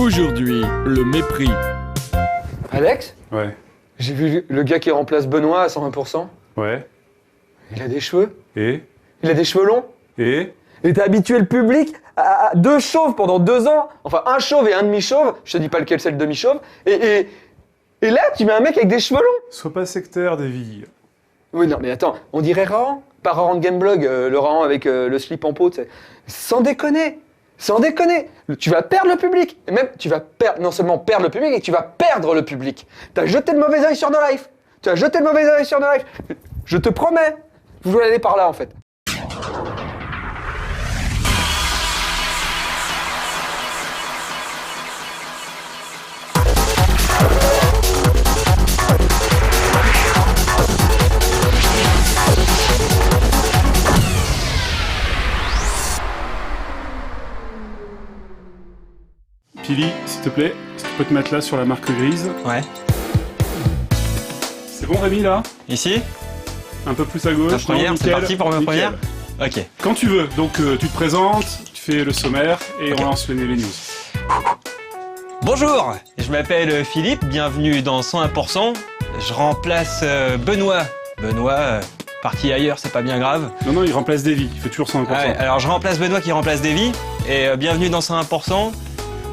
Aujourd'hui, le mépris. Alex, Ouais. j'ai vu le gars qui remplace Benoît à 120%. Ouais. Il a des cheveux. Et Il a des cheveux longs. Et Il était habitué le public à deux chauves pendant 2 ans. Enfin, un chauve et un demi-chauve. Je te dis pas lequel c'est le demi-chauve. Et là, tu mets un mec avec des cheveux longs. sois pas sectaire, Davy. Oui, non, mais attends, on dirait Rahan. Pas Rahan de Gameblog, le Rahan avec le slip en peau, tu sais. Sans déconner. Sans déconner. Tu vas perdre le public. Et même, tu vas perdre, non seulement perdre le public, et tu vas perdre le public. T'as jeté le mauvais œil sur No Life. Tu as jeté le mauvais œil sur No Life. Je te promets. Vous voulez aller par là, en fait. Pili, s'il te plaît, est-ce que tu peux te mettre là sur la marque grise? Ouais. C'est bon, Rémi, là? Ici? Un peu plus à gauche. Ta première, non, c'est nickel, parti pour ma nickel. première? Ok. Quand tu veux. Donc, tu te présentes, tu fais le sommaire et Ok. on lance les news. Bonjour, je m'appelle Philippe, bienvenue dans 101%. Je remplace Benoît. Benoît, parti ailleurs, c'est pas bien grave. Non, il remplace Davy. Il fait toujours 100%. Ah ouais, alors je remplace Benoît qui remplace Davy. Et bienvenue dans 101%.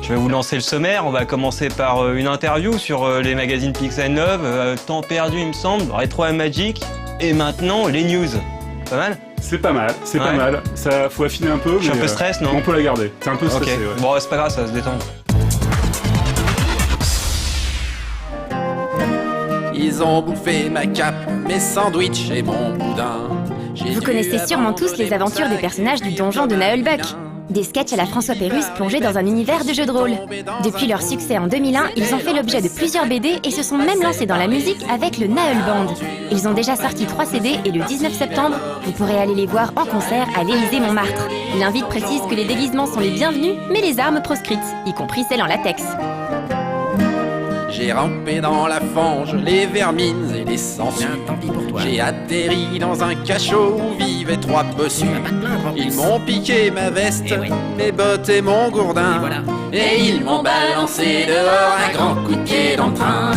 Je vais vous lancer le sommaire. On va commencer par une interview sur les magazines Pixel Love, Temps perdu, il me semble, Retro and Magic. Et maintenant, les news. Pas mal? C'est pas mal, c'est pas Ouais. mal. Ça, faut affiner un peu. Je suis un peu stress, non? On peut la garder. T'es un peu Ok. stressé, ouais. Bon, c'est pas grave, ça va se détendre. Ils ont bouffé ma cape, mes sandwichs et mon boudin. Vous connaissez sûrement tous les aventures des personnages du donjon de Naheulbeuk. Des sketchs à la François Pérusse plongés dans un univers de jeux de rôle. Depuis leur succès en 2001, ils ont fait l'objet de plusieurs BD et se sont même lancés dans la musique avec le Naheul Band. Ils ont déjà sorti 3 CD et le 19 septembre, vous pourrez aller les voir en concert à l'Élysée-Montmartre. L'invite précise que les déguisements sont les bienvenus, mais les armes proscrites, y compris celles en latex. J'ai rampé dans la fange, les vermines et les sangsues. J'ai atterri dans un cachot où vivaient 3 bossus. Ils m'ont piqué ma veste, mes bottes et mon gourdin. Et ils m'ont balancé dehors un grand coup de pied dans le train.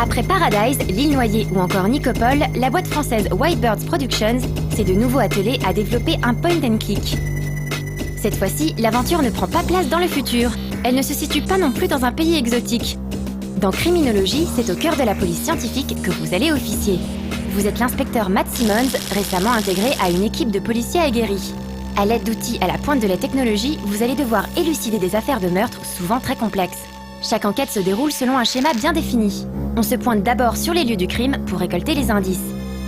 Après Paradise, L'Île Noyée ou encore Nicopole, la boîte française Whitebirds Productions s'est de nouveau attelée à développer un point and click. Cette fois-ci, l'aventure ne prend pas place dans le futur. Elle ne se situe pas non plus dans un pays exotique. Dans Criminologie, c'est au cœur de la police scientifique que vous allez officier. Vous êtes l'inspecteur Matt Simmons, récemment intégré à une équipe de policiers aguerris. À l'aide d'outils à la pointe de la technologie, vous allez devoir élucider des affaires de meurtre souvent très complexes. Chaque enquête se déroule selon un schéma bien défini. On se pointe d'abord sur les lieux du crime pour récolter les indices.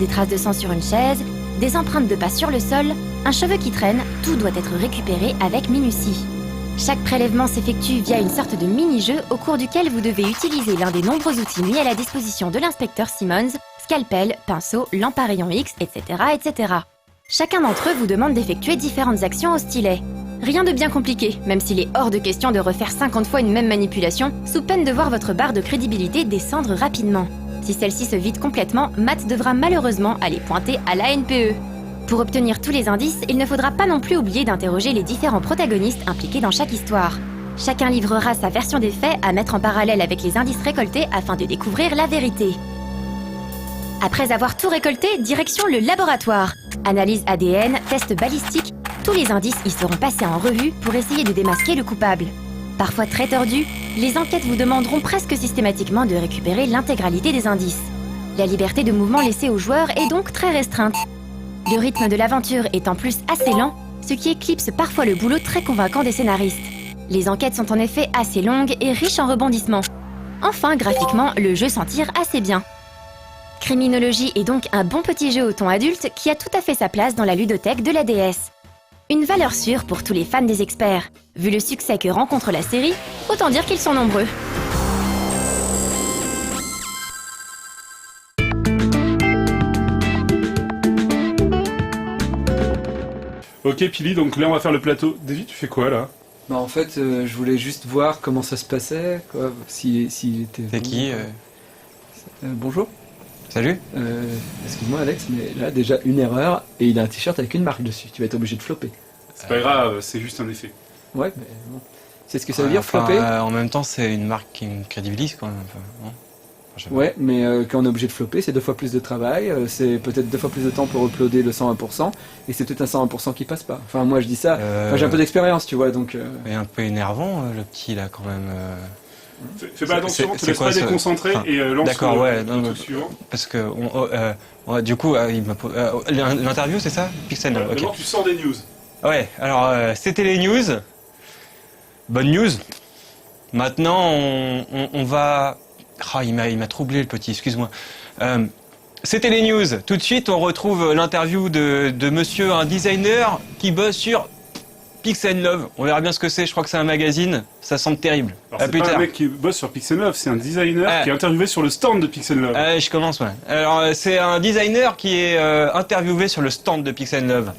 Des traces de sang sur une chaise, des empreintes de pas sur le sol, un cheveu qui traîne, tout doit être récupéré avec minutie. Chaque prélèvement s'effectue via une sorte de mini-jeu au cours duquel vous devez utiliser l'un des nombreux outils mis à la disposition de l'inspecteur Simmons, scalpel, pinceau, lampe à rayon X, etc., etc. Chacun d'entre eux vous demande d'effectuer différentes actions au stylet. Rien de bien compliqué, même s'il est hors de question de refaire 50 fois une même manipulation, sous peine de voir votre barre de crédibilité descendre rapidement. Si celle-ci se vide complètement, Matt devra malheureusement aller pointer à l'ANPE. Pour obtenir tous les indices, il ne faudra pas non plus oublier d'interroger les différents protagonistes impliqués dans chaque histoire. Chacun livrera sa version des faits à mettre en parallèle avec les indices récoltés afin de découvrir la vérité. Après avoir tout récolté, direction le laboratoire. Analyse ADN, test balistique, tous les indices y seront passés en revue pour essayer de démasquer le coupable. Parfois très tordus, les enquêtes vous demanderont presque systématiquement de récupérer l'intégralité des indices. La liberté de mouvement laissée aux joueurs est donc très restreinte. Le rythme de l'aventure est en plus assez lent, ce qui éclipse parfois le boulot très convaincant des scénaristes. Les enquêtes sont en effet assez longues et riches en rebondissements. Enfin, graphiquement, le jeu s'en tire assez bien. Criminologie est donc un bon petit jeu au ton adulte qui a tout à fait sa place dans la ludothèque de la DS. Une valeur sûre pour tous les fans des experts. Vu le succès que rencontre la série, autant dire qu'ils sont nombreux. Ok, Pili, donc là on va faire le plateau. Davy, tu fais quoi là? Bah en fait, je voulais juste voir comment ça se passait, quoi, si était... C'est qui Bonjour. Salut. Excuse-moi Alex, mais là déjà une erreur et il a un t-shirt avec une marque dessus. Tu vas être obligé de flopper. C'est pas grave, c'est juste un effet. Ouais, mais bon. C'est ce que ça veut dire flopper? En même temps, c'est une marque qui me crédibilise quand même. Enfin, non. Ouais, mais quand on est obligé de flopper, c'est 2 fois plus de travail, c'est peut-être 2 fois plus de temps pour uploader le 120%, et c'est peut-être un 120% qui passe pas. Enfin, moi je dis ça, enfin, j'ai un peu d'expérience, tu vois, donc... C'est un peu énervant, le petit, là, quand même. Fais pas attention, te laisse pas déconcentrer et lance d'accord, ouais, le truc suivant. Parce que, du coup, l'interview, c'est ça? Pixel, Voilà, ok. d'abord, tu sors des news. Ouais, alors, c'était les news. Bonne news. Maintenant, on va... Ah, il m'a troublé le petit, excuse-moi. C'était les news. Tout de suite, on retrouve l'interview de monsieur, un designer qui bosse sur Pixel Love. On verra bien ce que c'est, je crois que c'est un magazine. Ça semble terrible. Alors, c'est pas un mec qui bosse sur Pixel Love, c'est un designer qui est interviewé sur le stand de Pixel Love. Je commence, ouais. Alors, c'est un designer qui est interviewé sur le stand de Pixel Love.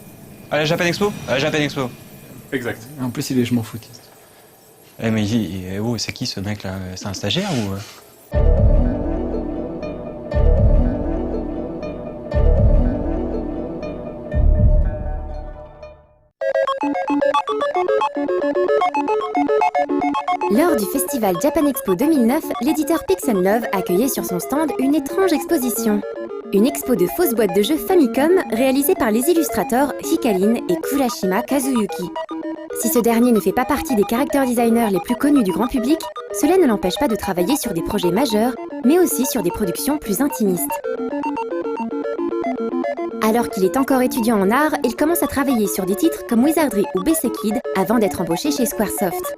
À la Japan Expo? À la Japan Expo. Exact. En plus, il est je m'en foutiste. Mais c'est qui ce mec là? C'est un stagiaire ou... Lors du festival Japan Expo 2009, l'éditeur Pixel Love accueillait sur son stand une étrange exposition. Une expo de fausses boîtes de jeux Famicom réalisées par les illustrateurs Hikarin et Kurashima Kazuyuki. Si ce dernier ne fait pas partie des character designers les plus connus du grand public, cela ne l'empêche pas de travailler sur des projets majeurs, mais aussi sur des productions plus intimistes. Alors qu'il est encore étudiant en art, il commence à travailler sur des titres comme Wizardry ou BC Kid avant d'être embauché chez Squaresoft.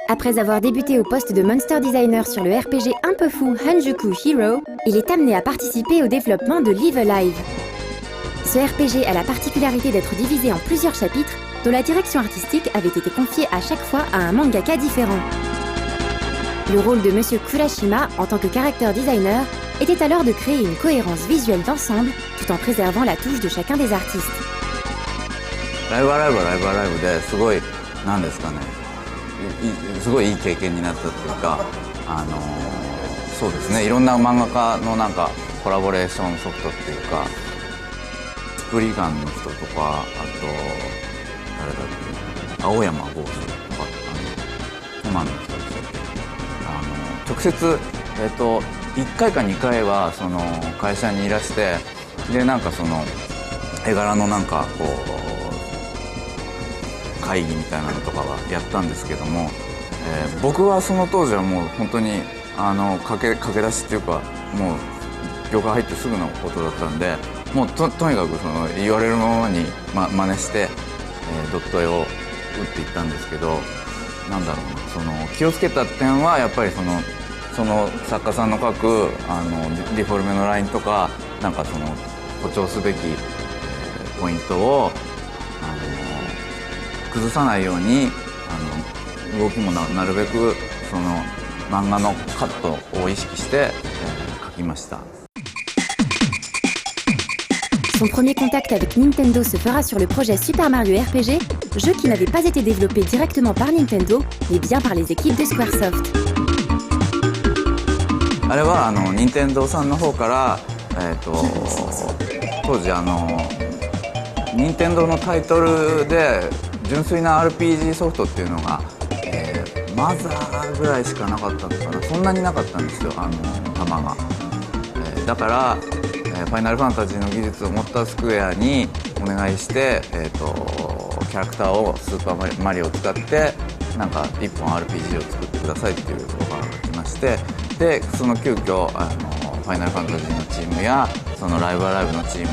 Après avoir débuté au poste de monster designer sur le RPG un peu fou Hanjuku Hero, il est amené à participer au développement de Live Alive. Ce RPG a la particularité d'être divisé en plusieurs chapitres, dont la direction artistique avait été confiée à chaque fois à un mangaka différent. Le rôle de Monsieur Kurashima, en tant que character designer, était alors de créer une cohérence visuelle d'ensemble, tout en préservant la touche de chacun des artistes. ライブアライブはライブアライブですごいなんですかねすごいいい経験になったっていうかそうですねいろんな漫画家のなんかコラボレーションソフトっていうかスプリガンの人とかあと誰だっけ青山剛志とか今の人たち直接1回か2回はその会社にいらしてでなんかその絵柄のなんかこう会議みたいなのとかはやったんですけども、僕はその当時はもう本当に駆け出しっていうかもう業界入ってすぐのことだったんでもう とにかくその言われるままに、真似して、ドット絵を打っていったんですけどなんだろうなその気をつけた点はやっぱりその作家さんの書くディフォルメのラインとかなんかその誇張すべきポイントを崩さないように動きも なるべくその漫画のカットを意識して、描きました。 Son premier contact avec Nintendo se fera sur le projet Super Mario RPG, jeu qui n'avait pas été développé directement par Nintendo, mais bien par les équipes de Squaresoft. あれは任天堂さんの方から当時任天堂のタイトルで純粋な RPG ソフトっていうのが、マザーぐらいしかなかったのかなそんなになかったんですよ玉が、だから、ファイナルファンタジーの技術を持ったスクエアにお願いして、キャラクターをスーパーマリオを使ってなんか1本 RPG を作ってくださいっていうオファーが来ましてでその急遽ファイナルファンタジーのチームやそのライブアライブのチー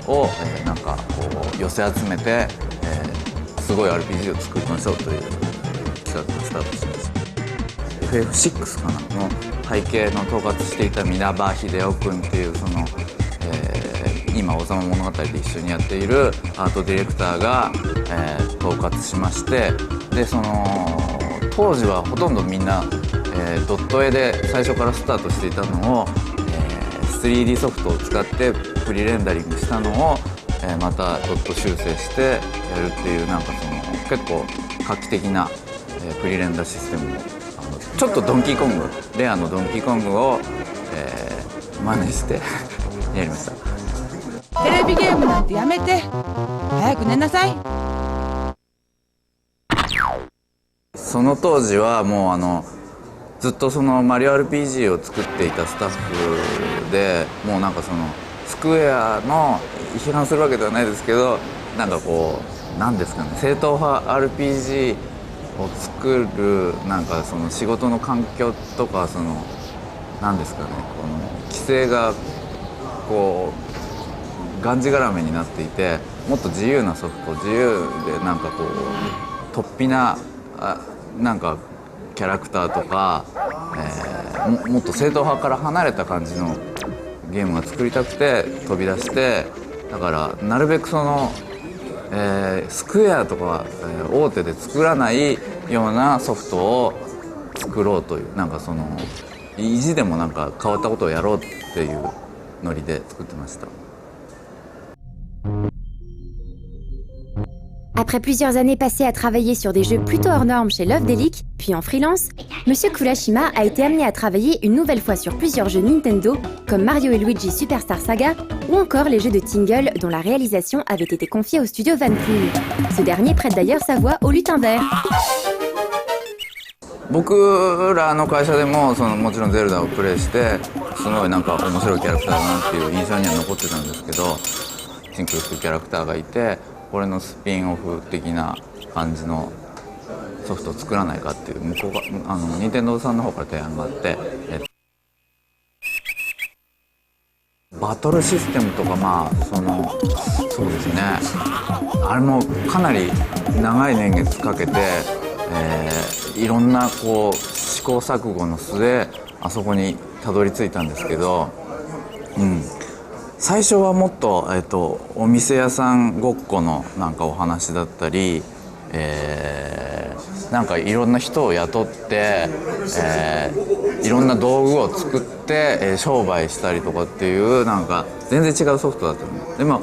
ムを、なんかこう寄せ集めて、すごい RPG を作りましょうという企画がスタートしました FF6 かなの背景の統括していた皆場秀夫君っていうその、今王様物語で一緒にやっているアートディレクターが、統括しましてでその当時はほとんどみんな、ドット絵で最初からスタートしていたのを、3D ソフトを使ってプリレンダリングしたのを、またドット修正してやるっていうなんかその結構画期的な、プリレンダーシステムをちょっとドンキーコングレアのドンキーコングを、真似してやりました。テレビゲームなんてやめて早く寝なさい。その当時はもうずっとそのマリオ RPG を作っていたスタッフで、もうなんかそのスクエアの批判するわけではないですけど、なんかこうなんですかね、正統派 RPG を作るなんかその仕事の環境とか、そのなんですかね、この規制がこうがんじがらめになっていて、もっと自由なソフト、自由でなんかこう突飛ななんかキャラクターとか、もっと正統派から離れた感じのゲームが作りたくて飛び出して、だからなるべくその、スクエアとか、大手で作らないようなソフトを作ろうという、なんかその意地でもなんか変わったことをやろうっていうノリで作ってました。Après plusieurs années passées à travailler sur des jeux plutôt hors normes chez Love Delic, puis en freelance, Monsieur Kurashima a été amené à travailler une nouvelle fois sur plusieurs jeux Nintendo, comme Mario et Luigi Superstar Saga, ou encore les jeux de Tingle dont la réalisation avait été confiée au studio Vanpool. Ce dernier prête d'ailleurs sa voix au lutin vert. 僕らの会社でももちろんゼルダをプレイして、すごいなんか面白いキャラクターだなっていう印象には残ってたんですけど、シンクルっていうキャラクターがいて、これのスピンオフ的な感じのソフトを作らないかっていう向こうが任天堂さんの方から提案があって、バトルシステムとか、まあそうですね、あれもかなり長い年月かけて、いろんなこう試行錯誤の末あそこにたどり着いたんですけど、最初はもっと、お店屋さんごっこのなんかお話だったり、なんかいろんな人を雇って、いろんな道具を作って、商売したりとかっていうなんか全然違うソフトだったの。でも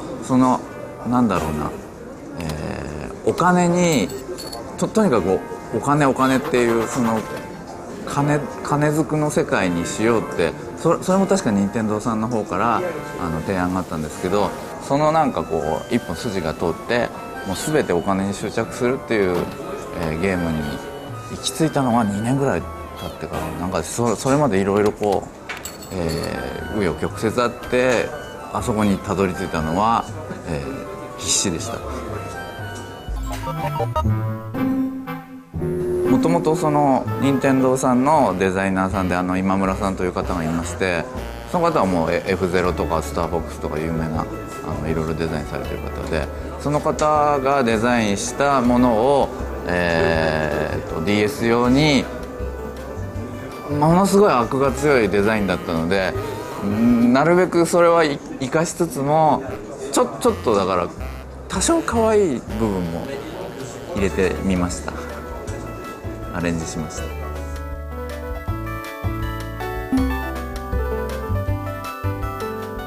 なんだろうな、お金にとにかくお金っていうその金づくの世界にしようって、それも確か任天堂さんの方から提案があったんですけど、そのなんかこう一本筋が通ってもう全てお金に執着するっていう、ゲームに行き着いたのが2年ぐらい経ってから、なんかそれまでいろいろこう紆余曲折あってあそこにたどり着いたのは、必死でした。もともとその任天堂さんのデザイナーさんで今村さんという方がいまして、その方はもう F0 とかスターボックスとか有名ないろいろデザインされてる方で、その方がデザインしたものを、DS 用にものすごいアクが強いデザインだったので、なるべくそれは生かしつつもちょっとだから多少可愛い部分も入れてみました。アレンジしました。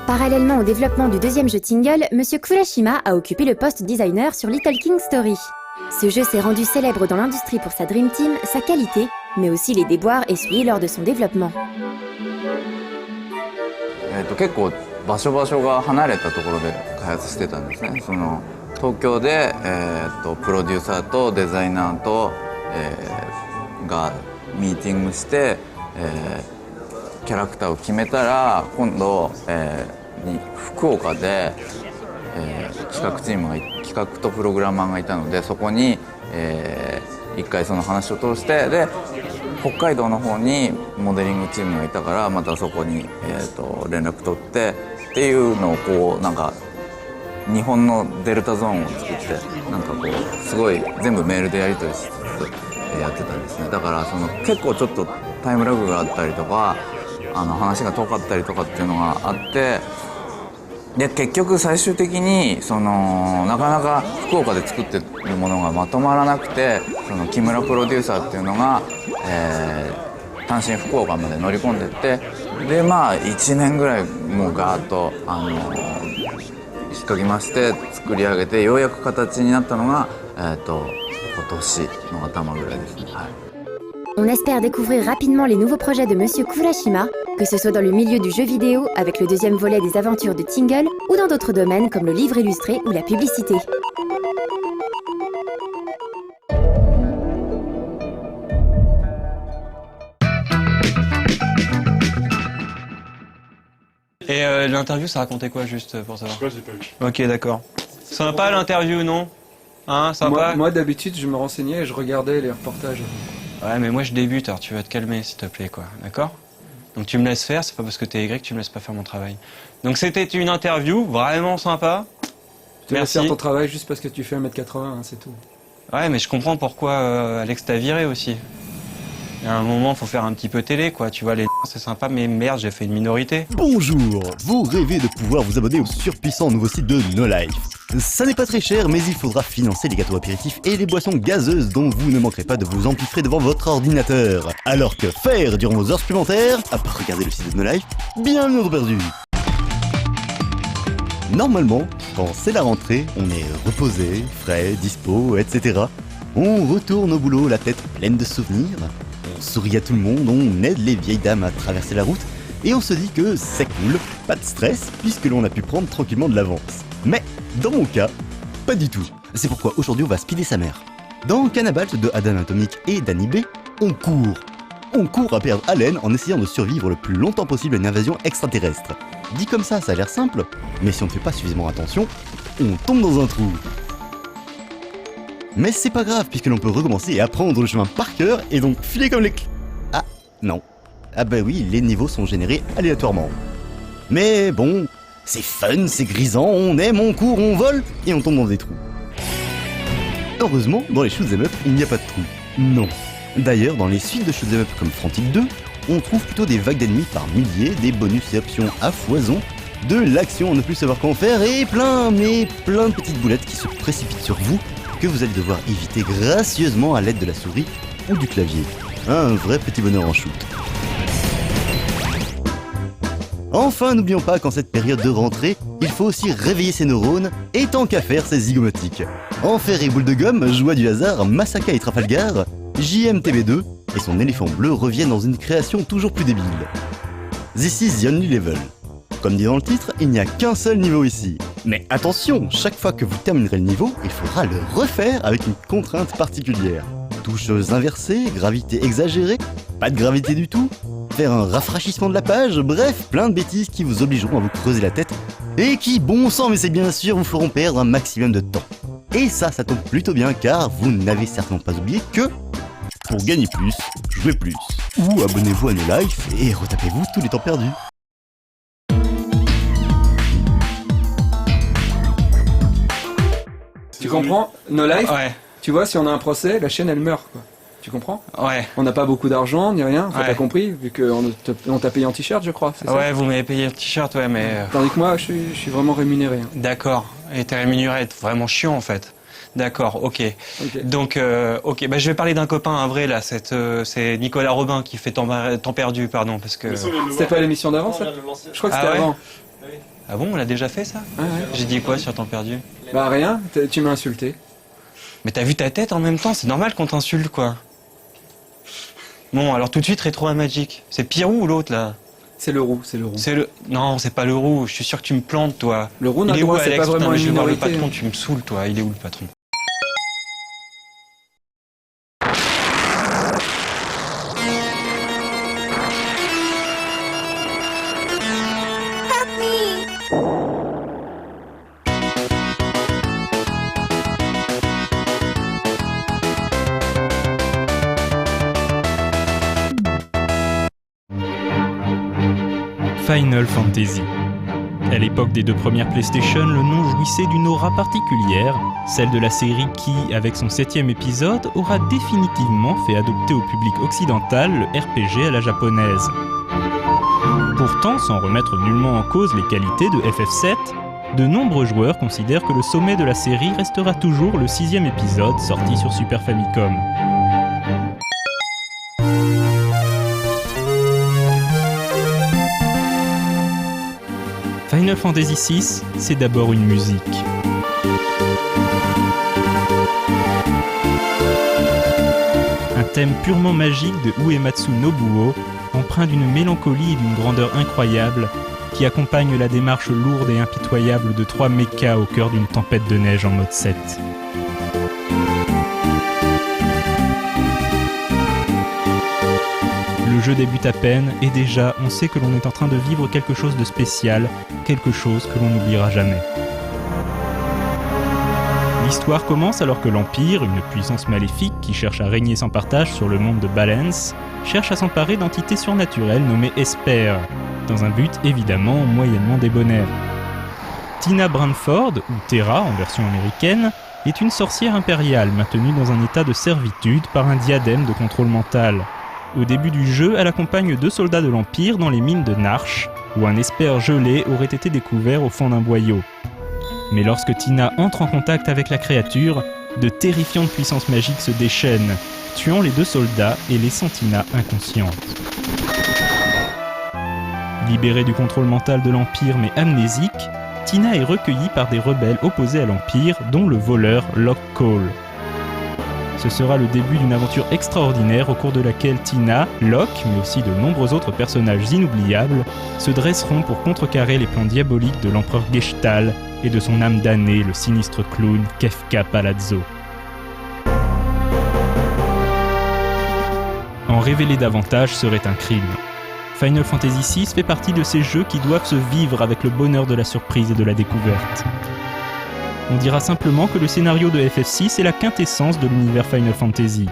Parallèlement au développement du deuxième jeu Tingle, Monsieur Kurashima a occupé le poste designer sur Little King Story. Ce jeu s'est rendu célèbre dans l'industrie pour sa Dream Team, sa qualité, mais aussi les déboires essuyés lors de son développement. 結構場所が離れたところで開発してたんですね。東京で、プロデューサーとデザイナーと、がミーティングして、キャラクターを決めたら、今度、福岡で、企画とプログラマーがいたので、そこに、一回その話を通して、で北海道の方にモデリングチームがいたから、またそこに、連絡取ってっていうのをこうなんか日本のデルタゾーンを作って、なんかこうすごい全部メールでやり取りしつつやってたんですね。だから結構ちょっとタイムラグがあったりとか、話が遠かったりとかっていうのがあって、で結局最終的になかなか福岡で作ってるものがまとまらなくて、木村プロデューサーっていうのが、単身福岡まで乗り込んでって、でまあ1年ぐらいもうガーッと引っかきまして作り上げて、ようやく形になったのが、今年の頭ぐらいですね。はい。On espère découvrir rapidement les nouveaux projets de Monsieur Kurashima, Que ce soit dans le milieu du jeu vidéo, avec le deuxième volet des aventures de Tingle, ou dans d'autres domaines comme le livre illustré ou la publicité. Et l'interview, ça racontait quoi, juste pour savoir? Je sais pas, je l'ai pas vu. Ok, d'accord. Sympa l'interview, non? Hein, sympa? Moi d'habitude, je me renseignais et je regardais les reportages. Ouais, mais moi je débute, alors tu vas te calmer, s'il te plaît, quoi. D'accord? Donc tu me laisses faire, c'est pas parce que t'es aigri que tu me laisses pas faire mon travail. Donc c'était une interview vraiment sympa. Tu vas Merci. faire ton travail juste parce que tu fais 1m80, hein, c'est tout. Ouais, mais je comprends pourquoi Alex t'a viré aussi. Il y a un moment, faut faire un petit peu télé, quoi. Tu vois, les c'est sympa, mais merde, j'ai fait une minorité. Bonjour, vous rêvez de pouvoir vous abonner au surpuissant nouveau site de No Life. Ça n'est pas très cher, mais il faudra financer les gâteaux apéritifs et les boissons gazeuses dont vous ne manquerez pas de vous empiffrer devant votre ordinateur. Alors que faire durant vos heures supplémentaires, à part regarder le site de No Life, bien notre perdu. Normalement, quand c'est la rentrée, on est reposé, frais, dispo, etc. On retourne au boulot la tête pleine de souvenirs. On sourit à tout le monde, on aide les vieilles dames à traverser la route, et on se dit que c'est cool, pas de stress, puisque l'on a pu prendre tranquillement de l'avance. Mais, dans mon cas, pas du tout. C'est pourquoi aujourd'hui on va speeder sa mère. Dans Cannabalt de Adam Atomic et Danny B, on court. On court à perdre haleine en essayant de survivre le plus longtemps possible à une invasion extraterrestre. Dit comme ça a l'air simple, mais si on ne fait pas suffisamment attention, on tombe dans un trou. Mais c'est pas grave puisque l'on peut recommencer et apprendre le chemin par cœur et donc filer comme les Ah, non. Ah bah oui, les niveaux sont générés aléatoirement. Mais bon, c'est fun, c'est grisant, on aime, on court, on vole et on tombe dans des trous. Heureusement, dans les shoot'em up, il n'y a pas de trous. Non. D'ailleurs, dans les suites de shoot'em up comme Frantic 2, on trouve plutôt des vagues d'ennemis par milliers, des bonus et options à foison, de l'action à ne plus savoir qu'en faire et plein de petites boulettes qui se précipitent sur vous que vous allez devoir éviter gracieusement à l'aide de la souris ou du clavier. Un vrai petit bonheur en shoot. Enfin, n'oublions pas qu'en cette période de rentrée, il faut aussi réveiller ses neurones, et tant qu'à faire, c'est zygomatique. Enfer et boule de gomme, joie du hasard, Masaka et Trafalgar, JMTB2 et son éléphant bleu reviennent dans une création toujours plus débile. This is the only level. Comme dit dans le titre, il n'y a qu'un seul niveau ici. Mais attention, chaque fois que vous terminerez le niveau, il faudra le refaire avec une contrainte particulière. Touches inversées, gravité exagérée, pas de gravité du tout, faire un rafraîchissement de la page, bref, plein de bêtises qui vous obligeront à vous creuser la tête et qui, bon sang mais c'est bien sûr, vous feront perdre un maximum de temps. Et ça tombe plutôt bien car vous n'avez certainement pas oublié que, pour gagner plus, jouez plus. Ou abonnez-vous à No Life et retapez-vous tous les temps perdus. Tu comprends? No Life, Ouais, tu vois, si on a un procès, la chaîne elle meurt, quoi. Tu comprends? ouais. On n'a pas beaucoup d'argent, ni rien, Ouais. t'as compris, vu qu'on t'a payé en t-shirt, je crois, c'est ça? Ouais, vous m'avez payé le t-shirt, ouais, mais... Tandis que moi, je suis vraiment rémunéré. Hein. D'accord. Et t'es rémunéré, être vraiment chiant, en fait. D'accord, ok. Ok. Donc, ok, bah, je vais parler d'un copain, un vrai, là. C'est Nicolas Robin qui fait temps perdu, pardon, parce que... C'était pas l'émission d'avant, ça? Je crois que c'était Ah ouais avant. Ah bon, on l'a déjà fait, ça? Ah ouais. J'ai dit quoi sur temps perdu? Bah rien, tu m'as insulté. Mais t'as vu ta tête en même temps, c'est normal qu'on t'insulte, quoi. Bon, alors tout de suite, Rétro à Magic. C'est Pirou ou l'autre, là? C'est le roux, c'est le roux. C'est le... Non, c'est pas le roux, je suis sûr que tu me plantes, toi. Le roux Il n'a est le où, droit, c'est Alex? pas vraiment Putain, mais une je vais voir le minorité. patron, tu me saoules, toi. Il est où, le patron? Final Fantasy. À l'époque des deux premières PlayStation, le nom jouissait d'une aura particulière, celle de la série qui, avec son 7e épisode, aura définitivement fait adopter au public occidental le RPG à la japonaise. Pourtant, sans remettre nullement en cause les qualités de FF7, de nombreux joueurs considèrent que le sommet de la série restera toujours le 6e épisode sorti sur Super Famicom. Final Fantasy VI, c'est d'abord une musique. Un thème purement magique de Uematsu Nobuo, en empreint d'une mélancolie et d'une grandeur incroyable qui accompagne la démarche lourde et impitoyable de 3 mechas au cœur d'une tempête de neige en mode 7. Le jeu débute à peine et déjà on sait que l'on est en train de vivre quelque chose de spécial, quelque chose que l'on n'oubliera jamais. L'histoire commence alors que l'Empire, une puissance maléfique qui cherche à régner sans partage sur le monde de Balance, cherche à s'emparer d'entités surnaturelles nommées Esper, dans un but évidemment moyennement débonnaire. Tina Branford, ou Terra en version américaine, est une sorcière impériale maintenue dans un état de servitude par un diadème de contrôle mental. Au début du jeu, elle accompagne 2 soldats de l'Empire dans les mines de Narsh, où un Esper gelé aurait été découvert au fond d'un boyau. Mais lorsque Tina entre en contact avec la créature, de terrifiantes puissances magiques se déchaînent, tuant les 2 soldats et laissant Tina inconsciente. Libérée du contrôle mental de l'Empire mais amnésique, Tina est recueillie par des rebelles opposés à l'Empire, dont le voleur Locke Cole. Ce sera le début d'une aventure extraordinaire au cours de laquelle Tina, Locke, mais aussi de nombreux autres personnages inoubliables, se dresseront pour contrecarrer les plans diaboliques de l'empereur Geshtal et de son âme damnée, le sinistre clown Kefka Palazzo. En révéler davantage serait un crime. Final Fantasy VI fait partie de ces jeux qui doivent se vivre avec le bonheur de la surprise et de la découverte. On dira simplement que le scénario de FF6 est la quintessence de l'univers Final Fantasy.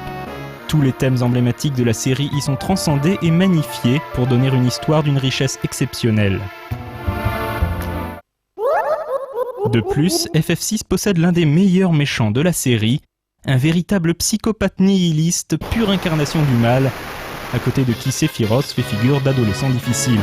Tous les thèmes emblématiques de la série y sont transcendés et magnifiés pour donner une histoire d'une richesse exceptionnelle. De plus, FF6 possède l'un des meilleurs méchants de la série, un véritable psychopathe nihiliste, pure incarnation du mal, à côté de qui Sephiroth fait figure d'adolescent difficile.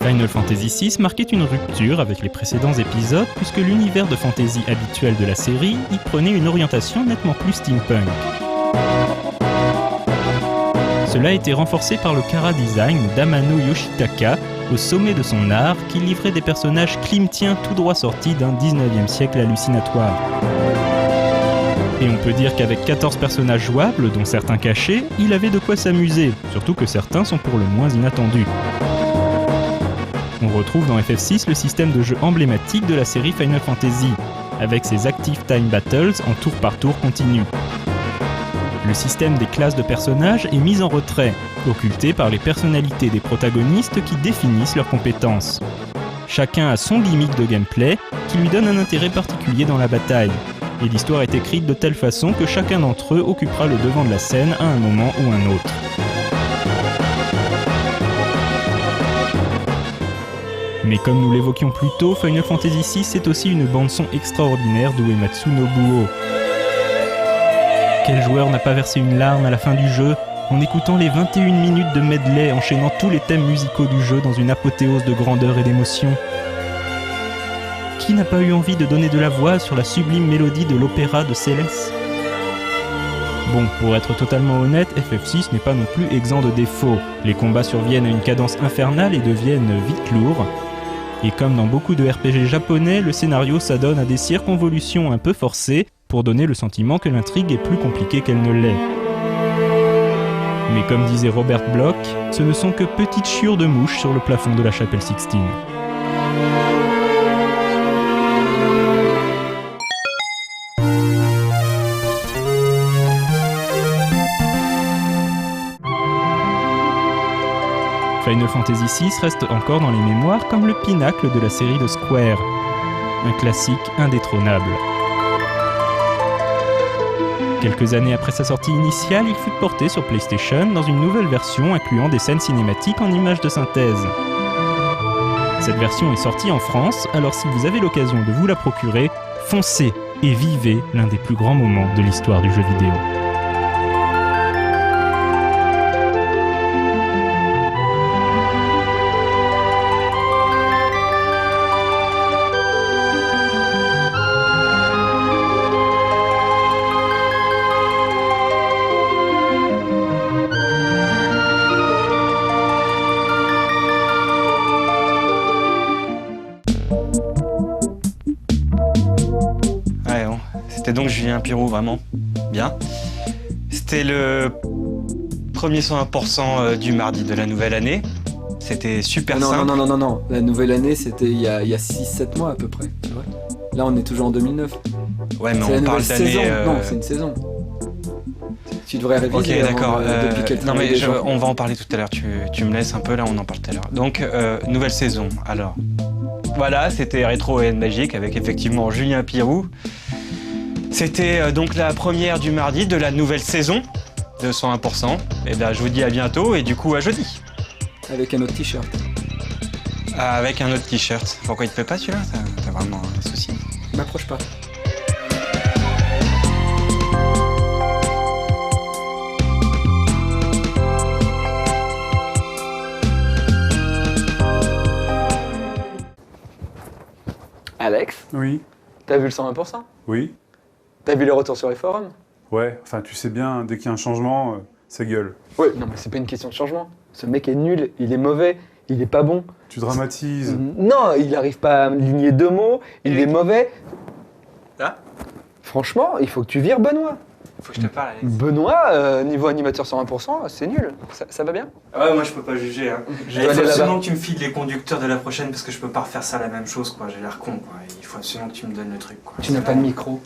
Final Fantasy VI marquait une rupture avec les précédents épisodes puisque l'univers de fantasy habituel de la série y prenait une orientation nettement plus steampunk. Cela a été renforcé par le chara-design d'Amano Yoshitaka, au sommet de son art, qui livrait des personnages klimtiens tout droit sortis d'un 19e siècle hallucinatoire. Et on peut dire qu'avec 14 personnages jouables, dont certains cachés, il avait de quoi s'amuser, surtout que certains sont pour le moins inattendus. On retrouve dans FF6 le système de jeu emblématique de la série Final Fantasy, avec ses Active Time Battles en tour par tour continu. Le système des classes de personnages est mis en retrait, occulté par les personnalités des protagonistes qui définissent leurs compétences. Chacun a son gimmick de gameplay qui lui donne un intérêt particulier dans la bataille, et l'histoire est écrite de telle façon que chacun d'entre eux occupera le devant de la scène à un moment ou un autre. Mais comme nous l'évoquions plus tôt, Final Fantasy VI c'est aussi une bande-son extraordinaire d'Uematsu Nobuo. Quel joueur n'a pas versé une larme à la fin du jeu en écoutant les 21 minutes de medley enchaînant tous les thèmes musicaux du jeu dans une apothéose de grandeur et d'émotion? Qui n'a pas eu envie de donner de la voix sur la sublime mélodie de l'opéra de Céleste? Bon, pour être totalement honnête, FF6 n'est pas non plus exempt de défauts. Les combats surviennent à une cadence infernale et deviennent vite lourds. Et comme dans beaucoup de RPG japonais, le scénario s'adonne à des circonvolutions un peu forcées pour donner le sentiment que l'intrigue est plus compliquée qu'elle ne l'est. Mais comme disait Robert Bloch, ce ne sont que petites chiures de mouches sur le plafond de la chapelle Sixtine. Final Fantasy VI reste encore dans les mémoires comme le pinacle de la série de Square, un classique indétrônable. Quelques années après sa sortie initiale, il fut porté sur PlayStation dans une nouvelle version incluant des scènes cinématiques en images de synthèse. Cette version est sortie en France, alors si vous avez l'occasion de vous la procurer, foncez et vivez l'un des plus grands moments de l'histoire du jeu vidéo. C'était donc Julien Pirou, vraiment bien. C'était le premier 101% du mardi de la nouvelle année. C'était super simple. Non. La nouvelle année, c'était il y a 6-7 mois à peu près. C'est vrai. Là, on est toujours en 2009. Ouais, mais c'est on parle d'année... Non, c'est une saison. Tu devrais réviser. Ok, d'accord. Depuis quelques non, mais jours. on va en parler tout à l'heure. Tu me laisses un peu, là, on en parle tout à l'heure. Donc, nouvelle saison. Alors, voilà, c'était Rétro et Magique avec effectivement Julien Pirou. C'était donc la première du mardi de la nouvelle saison de 101%. Et là, je vous dis à bientôt et du coup à jeudi. Avec un autre t-shirt. Avec un autre t-shirt. Pourquoi il te plaît pas celui-là? T'as vraiment un souci? M'approche pas. Alex, Oui. t'as vu le 120%? Oui. T'as vu les retours sur les forums? Ouais, enfin, tu sais bien, dès qu'il y a un changement, ça gueule. Ouais, non, mais c'est pas une question de changement. Ce mec est nul, il est mauvais, il est pas bon. Tu dramatises. Non, il arrive pas à aligner 2 mots, il est mauvais. Ah. Franchement, il faut que tu vires Benoît. Faut que je te parle, Alex. Benoît, niveau animateur 120%, c'est nul. Ça va bien? Ah ouais, moi je peux pas juger. Hein. Je Il vais faut aller absolument là-bas. que tu me files les conducteurs de la prochaine parce que je peux pas refaire ça la même chose, quoi. J'ai l'air con, quoi. Il faut absolument que tu me donnes le truc, quoi. Tu n'as pas de micro.